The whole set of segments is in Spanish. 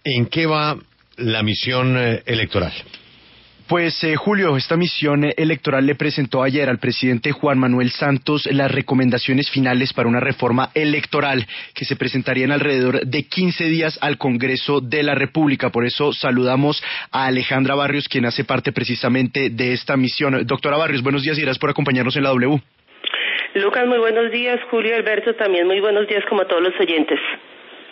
¿En qué va la misión electoral? Pues Julio, esta misión electoral le presentó ayer al presidente Juan Manuel Santos las recomendaciones finales para una reforma electoral que se presentaría en alrededor de 15 días al Congreso de la República. Por eso saludamos a Alejandra Barrios, quien hace parte precisamente de esta misión. Doctora Barrios, buenos días y gracias por acompañarnos en la W. Lucas, muy buenos días. Julio, Alberto, también muy buenos días como a todos los oyentes.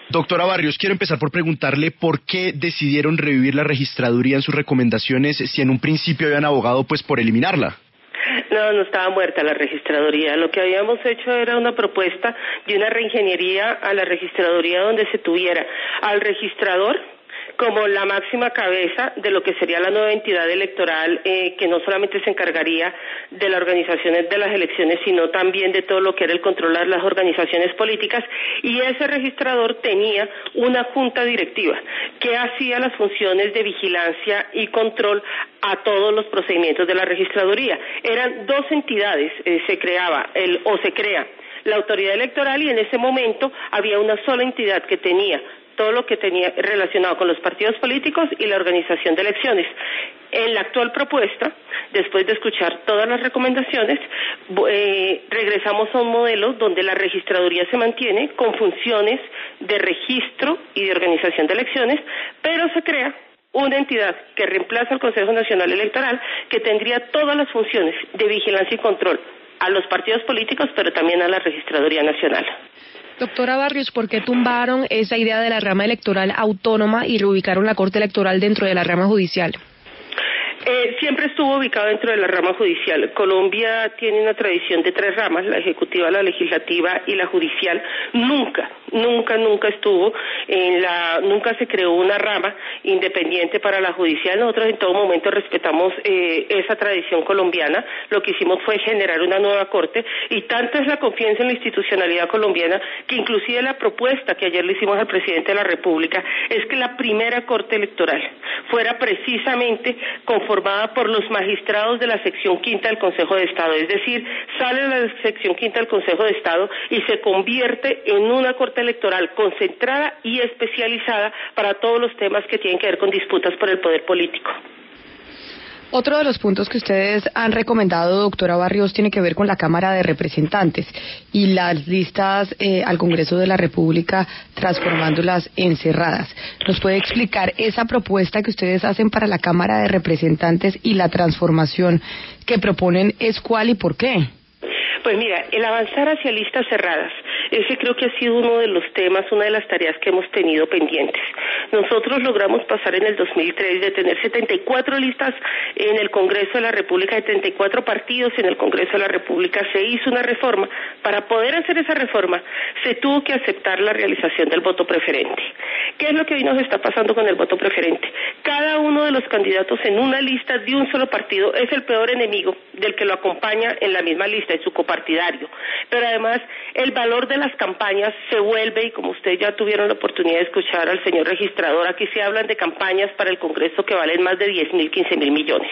Doctora Barrios, quiero empezar por preguntarle por qué decidieron revivir la registraduría en sus recomendaciones si en un principio habían abogado pues por eliminarla. No estaba muerta la registraduría. Lo que habíamos hecho era una propuesta de una reingeniería a la registraduría donde se tuviera al registrador como la máxima cabeza de lo que sería la nueva entidad electoral, que no solamente se encargaría de las organizaciones de las elecciones, sino también de todo lo que era el controlar las organizaciones políticas, y ese registrador tenía una junta directiva que hacía las funciones de vigilancia y control a todos los procedimientos de la registraduría. Eran dos entidades, se crea la autoridad electoral, y en ese momento había una sola entidad que tenía todo lo que tenía relacionado con los partidos políticos y la organización de elecciones. En la actual propuesta, después de escuchar todas las recomendaciones, regresamos a un modelo donde la registraduría se mantiene con funciones de registro y de organización de elecciones, pero se crea una entidad que reemplaza al Consejo Nacional Electoral, que tendría todas las funciones de vigilancia y control a los partidos políticos, pero también a la Registraduría Nacional. Doctora Barrios, ¿por qué tumbaron esa idea de la rama electoral autónoma y reubicaron la Corte Electoral dentro de la rama judicial? Siempre estuvo ubicado dentro de la rama judicial. Colombia tiene una tradición de 3 ramas, la ejecutiva, la legislativa y la judicial. Nunca estuvo nunca se creó una rama independiente para la judicial. Nosotros en todo momento respetamos esa tradición colombiana. Lo que hicimos fue generar una nueva corte, y tanta es la confianza en la institucionalidad colombiana que inclusive la propuesta que ayer le hicimos al presidente de la República es que la primera corte electoral fuera precisamente conformada por los magistrados de la sección quinta del Consejo de Estado, es decir, sale la sección quinta del Consejo de Estado y se convierte en una corte electoral concentrada y especializada para todos los temas que tienen que ver con disputas por el poder político. Otro de los puntos que ustedes han recomendado, doctora Barrios, tiene que ver con la Cámara de Representantes y las listas al Congreso de la República, transformándolas en cerradas. ¿Nos puede explicar esa propuesta que ustedes hacen para la Cámara de Representantes y la transformación que proponen es cuál y por qué? Pues mira, el avanzar hacia listas cerradas, ese creo que ha sido uno de los temas, una de las tareas que hemos tenido pendientes. Nosotros logramos pasar en el 2003 de tener 74 listas en el Congreso de la República, de 34 partidos en el Congreso de la República. Se hizo una reforma. Para poder hacer esa reforma, se tuvo que aceptar la realización del voto preferente. ¿Qué es lo que hoy nos está pasando con el voto preferente? Cada uno de los candidatos en una lista de un solo partido es el peor enemigo del que lo acompaña en la misma lista, en su copartidario. Pero además, el valor de las campañas se vuelve, y como ustedes ya tuvieron la oportunidad de escuchar al señor registrador, aquí se hablan de campañas para el Congreso que valen más de 10.000, 15.000 millones.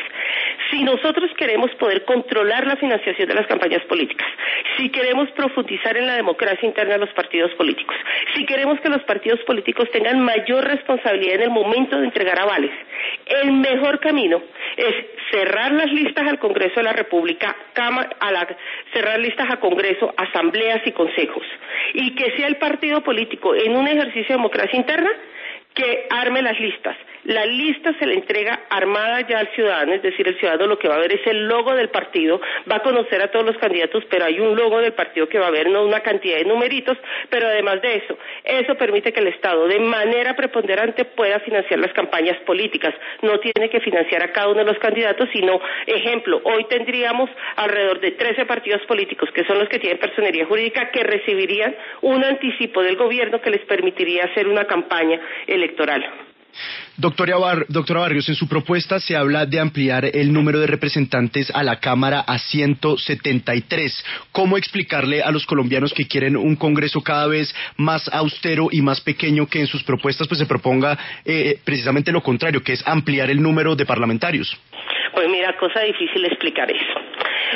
Si nosotros queremos poder controlar la financiación de las campañas políticas, si queremos profundizar en la democracia interna de los partidos políticos, si queremos que los partidos políticos tengan mayor responsabilidad en el momento de entregar avales, el mejor camino es cerrar las listas al Congreso de la República, cerrar listas a Congreso, asambleas y consejos, y que sea el partido político en un ejercicio de democracia interna que arme las listas. La lista se le entrega armada ya al ciudadano, es decir, el ciudadano lo que va a ver es el logo del partido, va a conocer a todos los candidatos, pero hay un logo del partido que va a ver, no una cantidad de numeritos, pero además de eso permite que el Estado de manera preponderante pueda financiar las campañas políticas, no tiene que financiar a cada uno de los candidatos, sino, ejemplo, hoy tendríamos alrededor de 13 partidos políticos, que son los que tienen personería jurídica, que recibirían un anticipo del gobierno que les permitiría hacer una campaña electoral. Doctora Barrios, en su propuesta se habla de ampliar el número de representantes a la Cámara a 173. ¿Cómo explicarle a los colombianos que quieren un Congreso cada vez más austero y más pequeño que en sus propuestas pues se proponga precisamente lo contrario, que es ampliar el número de parlamentarios? Pues mira, cosa difícil explicar eso.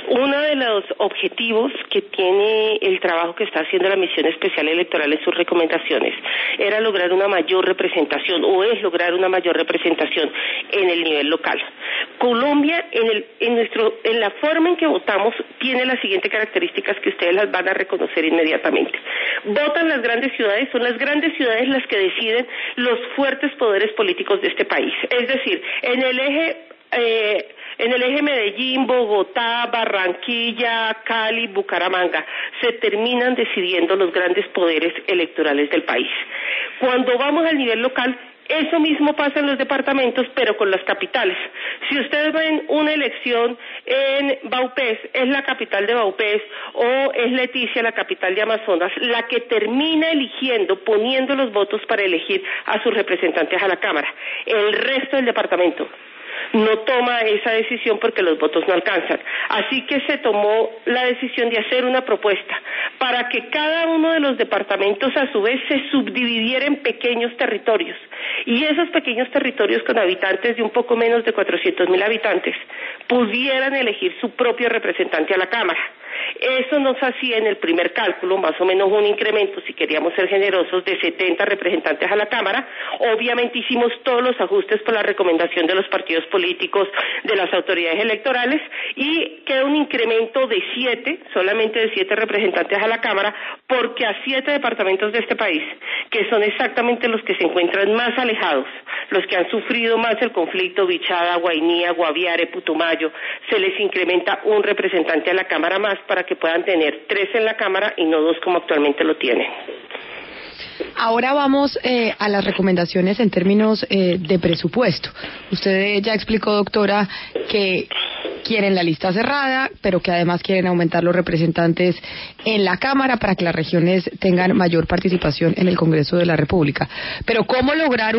Uno de los objetivos que tiene el trabajo que está haciendo la Misión Especial Electoral en sus recomendaciones era lograr una mayor representación, o es lograr una mayor representación en el nivel local. Colombia, en la forma en que votamos, tiene las siguientes características que ustedes las van a reconocer inmediatamente. Votan las grandes ciudades, son las grandes ciudades las que deciden los fuertes poderes políticos de este país. Es decir, en el eje Medellín, Bogotá, Barranquilla, Cali, Bucaramanga, se terminan decidiendo los grandes poderes electorales del país. Cuando vamos al nivel local, eso mismo pasa en los departamentos, pero con las capitales. Si ustedes ven una elección en Vaupés, es la capital de Vaupés, o es Leticia, la capital de Amazonas, la que termina eligiendo, poniendo los votos para elegir a sus representantes a la Cámara. El resto del departamento no toma esa decisión porque los votos no alcanzan. Así que se tomó la decisión de hacer una propuesta para que cada uno de los departamentos a su vez se subdividiera en pequeños territorios, y esos pequeños territorios con habitantes de un poco menos de 400.000 habitantes pudieran elegir su propio representante a la Cámara. Eso nos hacía en el primer cálculo más o menos un incremento, si queríamos ser generosos, de 70 representantes a la Cámara. Obviamente hicimos todos los ajustes por la recomendación de los partidos políticos, de las autoridades electorales, y queda un incremento de 7, solamente de 7 representantes a la Cámara, porque a 7 departamentos de este país, que son exactamente los que se encuentran más alejados, los que han sufrido más el conflicto, Bichada, Guainía, Guaviare, Putumayo, se les incrementa un representante a la Cámara más para que puedan tener 3 en la Cámara y no 2 como actualmente lo tienen. Ahora vamos a las recomendaciones en términos de presupuesto. Usted ya explicó, doctora, que quieren la lista cerrada, pero que además quieren aumentar los representantes en la Cámara para que las regiones tengan mayor participación en el Congreso de la República. Pero ¿cómo lograr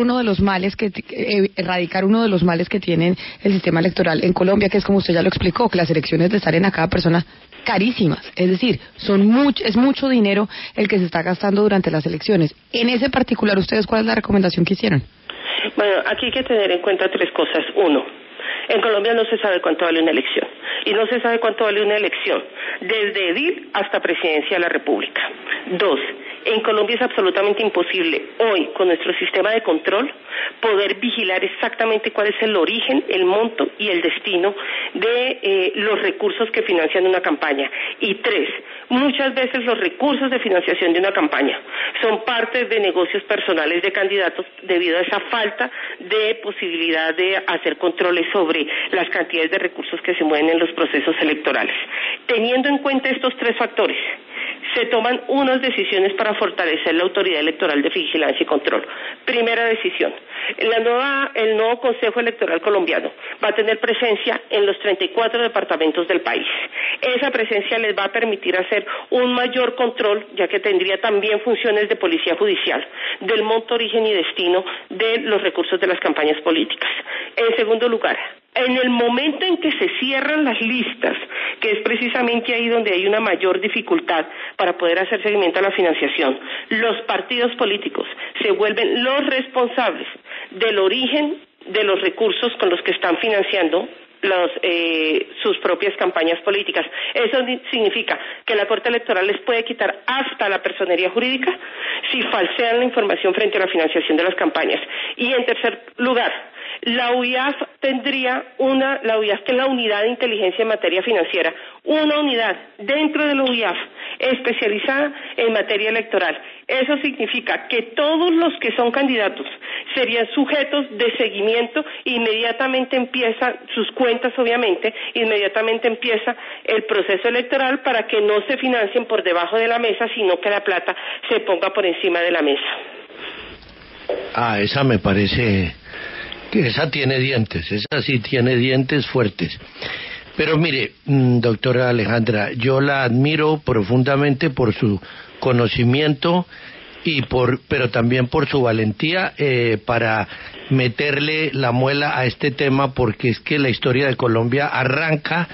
erradicar uno de los males que tiene el sistema electoral en Colombia, que es, como usted ya lo explicó, que las elecciones le salen a cada persona carísimas? Es decir, es mucho dinero el que se está gastando durante las elecciones. En ese particular, ¿ustedes cuál es la recomendación que hicieron? Bueno, aquí hay que tener en cuenta 3 cosas. 1, en Colombia no se sabe cuánto vale una elección, y no se sabe cuánto vale una elección desde edil hasta presidencia de la República. 2, en Colombia es absolutamente imposible hoy, con nuestro sistema de control, poder vigilar exactamente cuál es el origen, el monto y el destino de los recursos que financian una campaña. Y 3, muchas veces los recursos de financiación de una campaña son parte de negocios personales de candidatos debido a esa falta de posibilidad de hacer controles sobre las cantidades de recursos que se mueven en los procesos electorales. Teniendo en cuenta estos 3 factores, se toman unas decisiones para fortalecer la autoridad electoral de vigilancia y control. Primera decisión, el nuevo Consejo Electoral colombiano va a tener presencia en los 34 departamentos del país. Esa presencia les va a permitir hacer un mayor control, ya que tendría también funciones de policía judicial, del monto, origen y destino de los recursos de las campañas políticas. En segundo lugar, en el momento en que se cierran las listas, que es precisamente ahí donde hay una mayor dificultad para poder hacer seguimiento a la financiación, los partidos políticos se vuelven los responsables del origen de los recursos con los que están financiando sus propias campañas políticas. Eso significa que la Corte Electoral les puede quitar hasta la personería jurídica si falsean la información frente a la financiación de las campañas. Y en tercer lugar, la UIAF tendría la UIAF, que es la Unidad de Inteligencia en Materia Financiera, una unidad dentro de la UIAF especializada en materia electoral. Eso significa que todos los que son candidatos serían sujetos de seguimiento. Inmediatamente empiezan sus cuentas, obviamente, inmediatamente empieza el proceso electoral para que no se financien por debajo de la mesa, sino que la plata se ponga por encima de la mesa. Esa me parece que esa tiene dientes, esa sí tiene dientes fuertes. Pero mire, doctora Alejandra, yo la admiro profundamente por su conocimiento pero también por su valentía para meterle la muela a este tema, porque es que la historia de Colombia arranca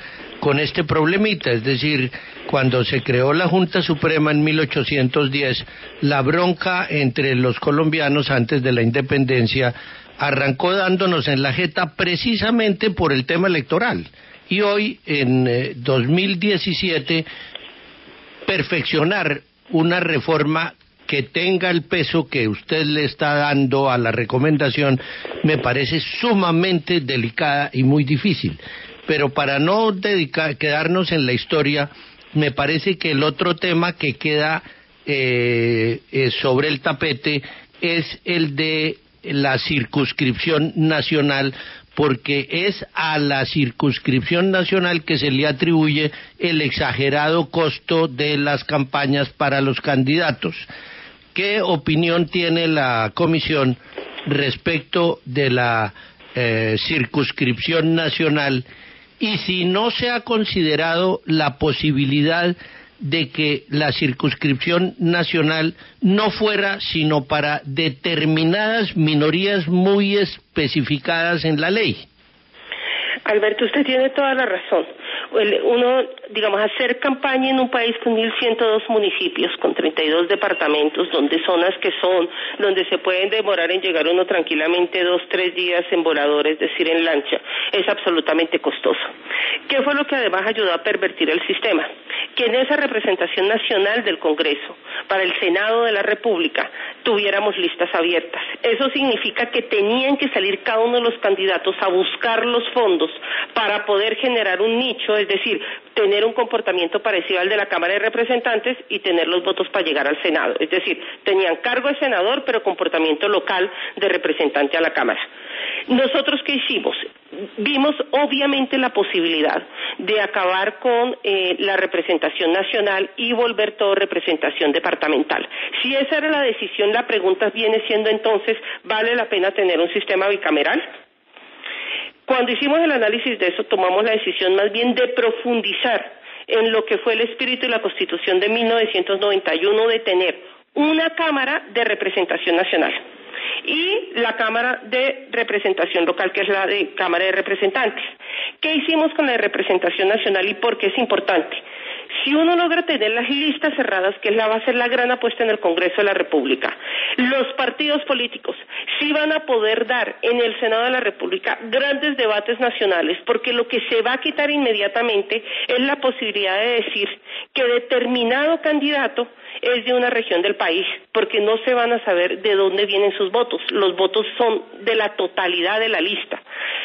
con este problemita, es decir, cuando se creó la Junta Suprema en 1810, la bronca entre los colombianos antes de la independencia arrancó dándonos en la jeta precisamente por el tema electoral. Y hoy, en 2017, perfeccionar una reforma que tenga el peso que usted le está dando a la recomendación me parece sumamente delicada y muy difícil. Pero para no quedarnos en la historia, me parece que el otro tema que queda sobre el tapete es el de la circunscripción nacional, porque es a la circunscripción nacional que se le atribuye el exagerado costo de las campañas para los candidatos. ¿Qué opinión tiene la Comisión respecto de la circunscripción nacional? Y si no se ha considerado la posibilidad de que la circunscripción nacional no fuera sino para determinadas minorías muy especificadas en la ley. Alberto, usted tiene toda la razón. Uno, digamos, hacer campaña en un país con 1.102 municipios, con 32 departamentos, donde zonas donde se pueden demorar en llegar uno tranquilamente 2-3 días en volador, es decir, en lancha, es absolutamente costoso. ¿Qué fue lo que además ayudó a pervertir el sistema? Que en esa representación nacional del Congreso, para el Senado de la República, tuviéramos listas abiertas. Eso significa que tenían que salir cada uno de los candidatos a buscar los fondos para poder generar un nicho, es decir, tener un comportamiento parecido al de la Cámara de Representantes y tener los votos para llegar al Senado. Es decir, tenían cargo de senador, pero comportamiento local de representante a la Cámara. ¿Nosotros qué hicimos? Vimos obviamente la posibilidad de acabar con la representación nacional y volver todo representación departamental. Si esa era la decisión, la pregunta viene siendo entonces, ¿vale la pena tener un sistema bicameral? Cuando hicimos el análisis de eso, tomamos la decisión más bien de profundizar en lo que fue el espíritu y la Constitución de 1991 de tener una Cámara de Representación Nacional y la Cámara de Representación Local, que es la de Cámara de Representantes. ¿Qué hicimos con la de Representación Nacional y por qué es importante? Si uno logra tener las listas cerradas, que va a ser la gran apuesta en el Congreso de la República, los partidos políticos sí van a poder dar en el Senado de la República grandes debates nacionales, porque lo que se va a quitar inmediatamente es la posibilidad de decir que determinado candidato es de una región del país, porque no se van a saber de dónde vienen sus votos. Los votos son de la totalidad de la lista.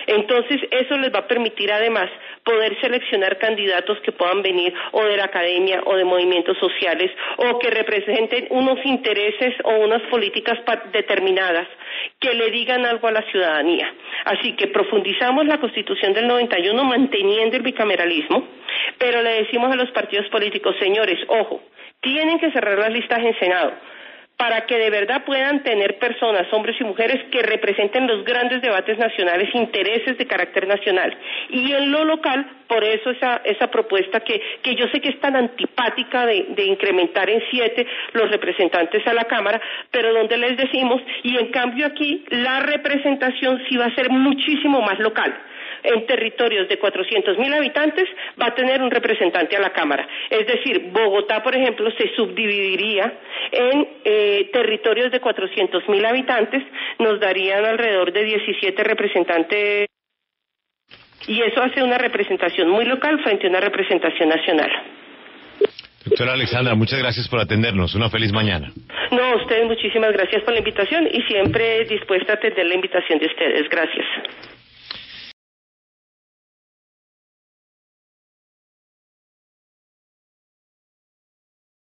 Entonces, eso les va a permitir además poder seleccionar candidatos que puedan venir o de la academia o de movimientos sociales o que representen unos intereses o unas políticas determinadas que le digan algo a la ciudadanía. Así que profundizamos la Constitución del 91 manteniendo el bicameralismo, pero le decimos a los partidos políticos, señores, ojo, tienen que cerrar las listas en Senado para que de verdad puedan tener personas, hombres y mujeres, que representen los grandes debates nacionales, intereses de carácter nacional. Y en lo local, por eso esa propuesta que yo sé que es tan antipática de incrementar en 7 los representantes a la Cámara, pero donde les decimos, y en cambio aquí la representación sí va a ser muchísimo más local. En territorios de 400.000 habitantes va a tener un representante a la Cámara. Es decir, Bogotá, por ejemplo, se subdividiría en territorios de 400.000 habitantes, nos darían alrededor de 17 representantes, y eso hace una representación muy local frente a una representación nacional. Doctora Alexandra, muchas gracias por atendernos. Una feliz mañana. No, a ustedes muchísimas gracias por la invitación y siempre dispuesta a atender la invitación de ustedes. Gracias.